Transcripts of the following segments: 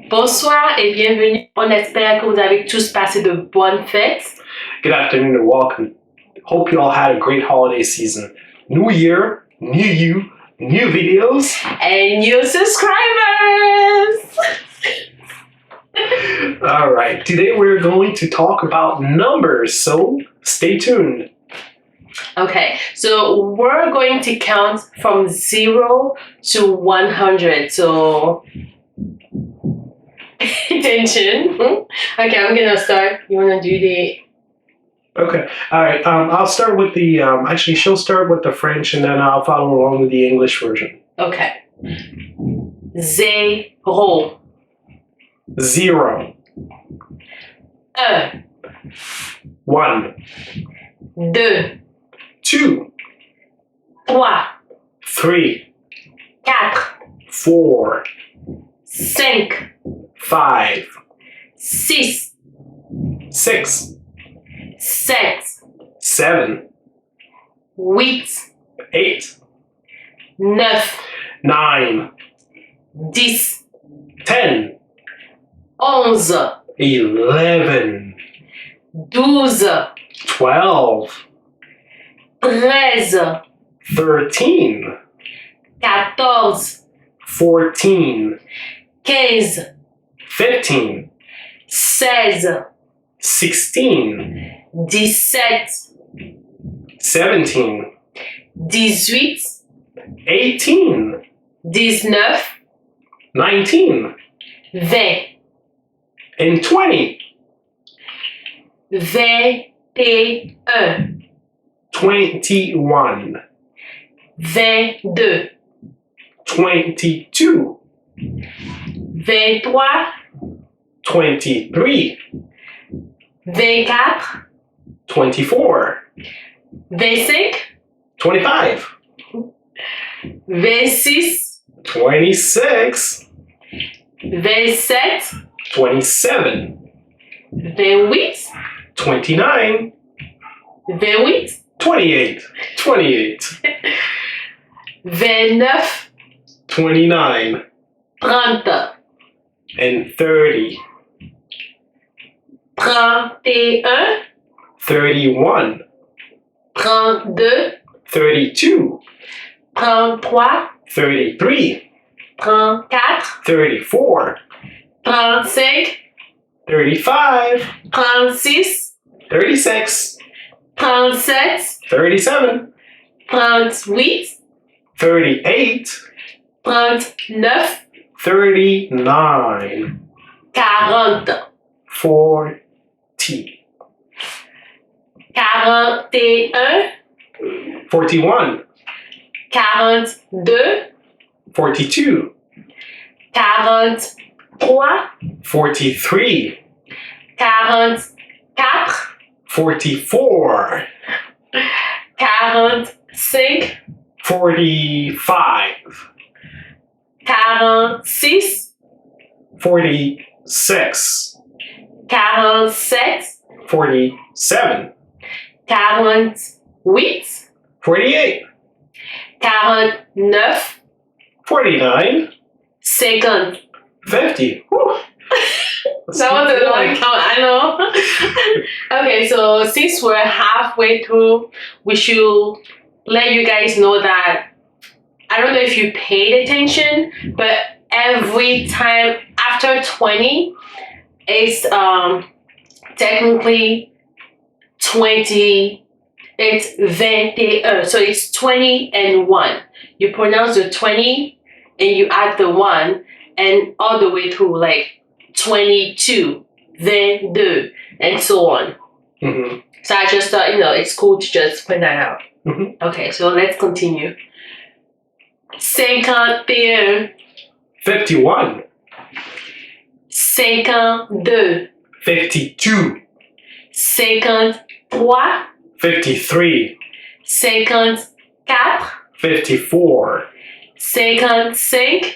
Bonsoir et bienvenue. On espère que vous avez tous passé de bonnes fêtes. Good afternoon and welcome. Hope you all had a great holiday season. New year, new you, new videos. And new subscribers! All right, today we're going to talk about numbers, so stay tuned. Okay, so we're going to count from 0 to 100. So, attention. Okay, I'm gonna start. You wanna do the... Okay, all right. I'll start with the, actually she'll start with the French and then I'll follow along with the English version. Okay. 0. 0. 1. 1. 2. 2. 3. 3. 4. 4. 5. 5. 6. 6. 7. 7. 8. 8. 9. 9. 10. 10. 11. 11. 12. 12. 13. 13. 14. 14. 15. 15. 16. 16. 17. 17. 18. 18. 19. 19. 20. And 20. 21. 21. 22. 22. 23. 23. 24. 24. 25. 25. 26. 26. 27. 27. 28. 29. 28. 28. 28. 29. 29. 30. And 30. 31. 31. 32. 32. 33. 33. 34. 34. 35. 35. 36. 36. 37. 37. 38. 38. 39. 39. 40. 40. 41. 41. 42. 42. 43. 43. 44. 44. 45. 45. 46. 46. 47. 47. 48. 48. 49. 49. 50. 50. Whew. That was a long count, I know. Okay, so since we're halfway through, we should let you guys know that I don't know if you paid attention, but every time after 20, it's technically 20. It's 21. So it's 20 and 1. You pronounce the 20 and you add the 1 and all the way through, like 22, 22, and so on. Mm-hmm. So I just thought, it's cool to just point that out. Mm-hmm. Okay, so let's continue. 51. 51. 52. 52. 53. 53. 54. 54. 55.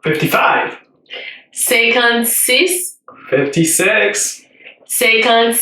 55. 56. 56. 57.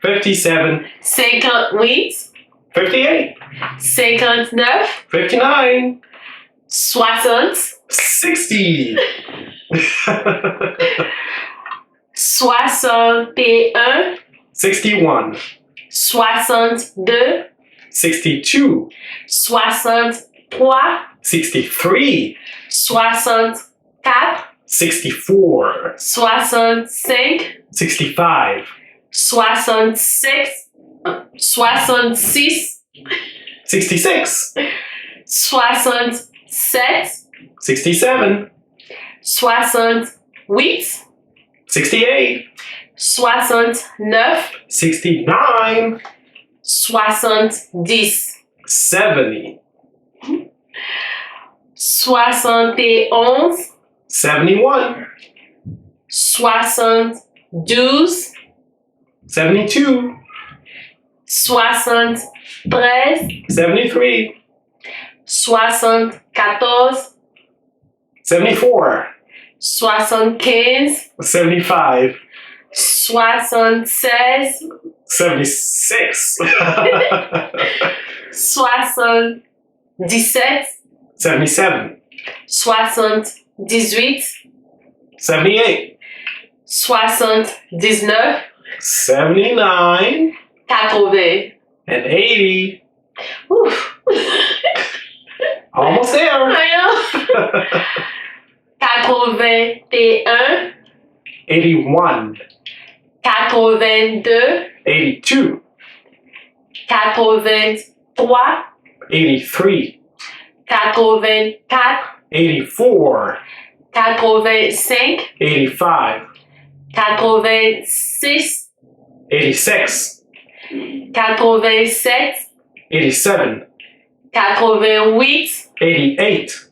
57. 58. 58. 59. 59. 60. 60. 61. 61. 62. 62. 63. 63. 64. 64. 65. 65. 66. 66. 66. 67. 67. 68. 68. 69. 69. 70. 70. 71. 71. 72. 72. 73. 73. 74. 74. 75. 75. 76. 76. 77. 77. 78. 78. 79. 79. 80. And 80. Oof. Almost there. I know. 81. 81. 82. 82. 83. 83. 84. 84. 85. 85. 86. 86. 87. 87. 88. 88.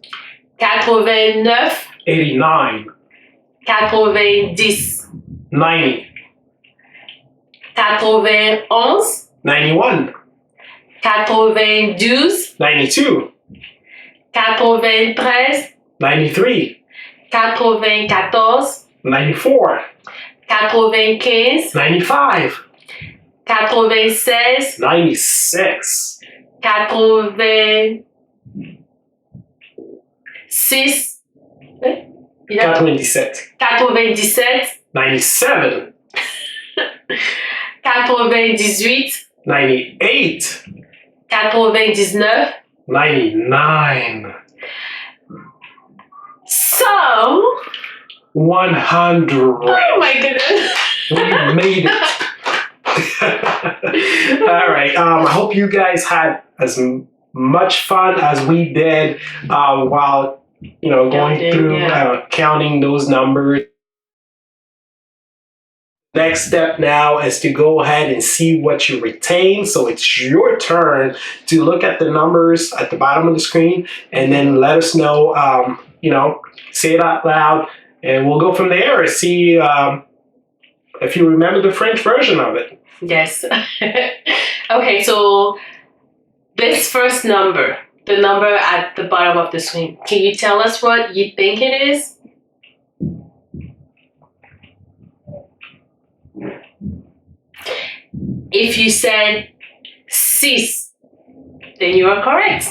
89. 89. 90. 90. 91. 91. 92. 92. 93. 93. 94. 94. 95. 95. 96. 96. 86. Il a 97. 97. 97. 98. 98. 99. 99. So, 100. oh my goodness. We made it. All right. I hope you guys had as much fun as we did while going Counting, through yeah. counting those numbers. Next step now is to go ahead and see what you retain. So it's your turn to look at the numbers at the bottom of the screen and then let us know, say it out loud, and we'll go from there and see if you remember the French version of it. Yes. Okay, so this first number, the number at the bottom of the screen, can you tell us what you think it is? If you said 6, then you are correct.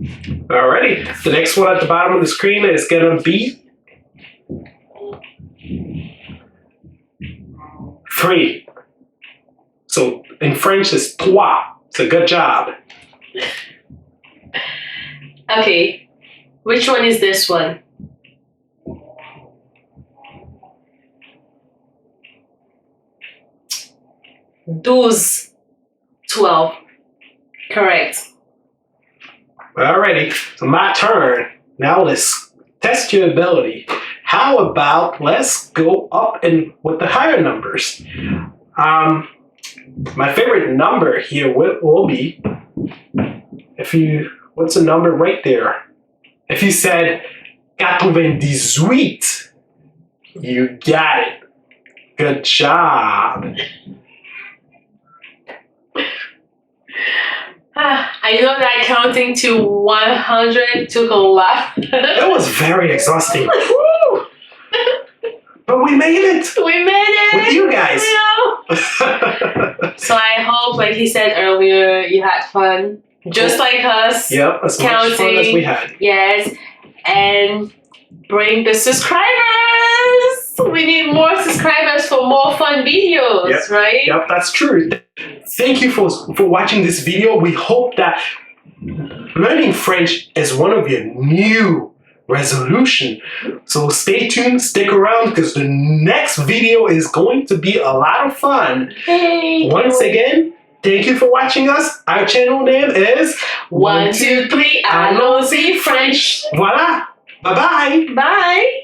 Alrighty, the next one at the bottom of the screen is going to be 3. So in French, it's trois. So good job. Okay, which one is this one? 12. Correct. Alrighty, so my turn. Now let's test your ability. How about let's go up and with the higher numbers. My favorite number here will be, what's the number right there? If you said 98, you got it. Good job. I know that counting to 100 took a lot. It was very exhausting. But we made it. We made it. With you guys. So I hope, like he said earlier, you had fun. just like us. Yep, as much fun as we had. Yes, and bring the subscribers. We need more subscribers for more fun videos, Yep. right? Yep, that's true. Thank you for watching this video. We hope that learning French is one of your new resolution. So stay tuned, stick around, because the next video is going to be a lot of fun. Once again, thank you for watching us. Our channel name is 1, 2, 3, Allons-y French. Voilà. Bye-bye. Bye.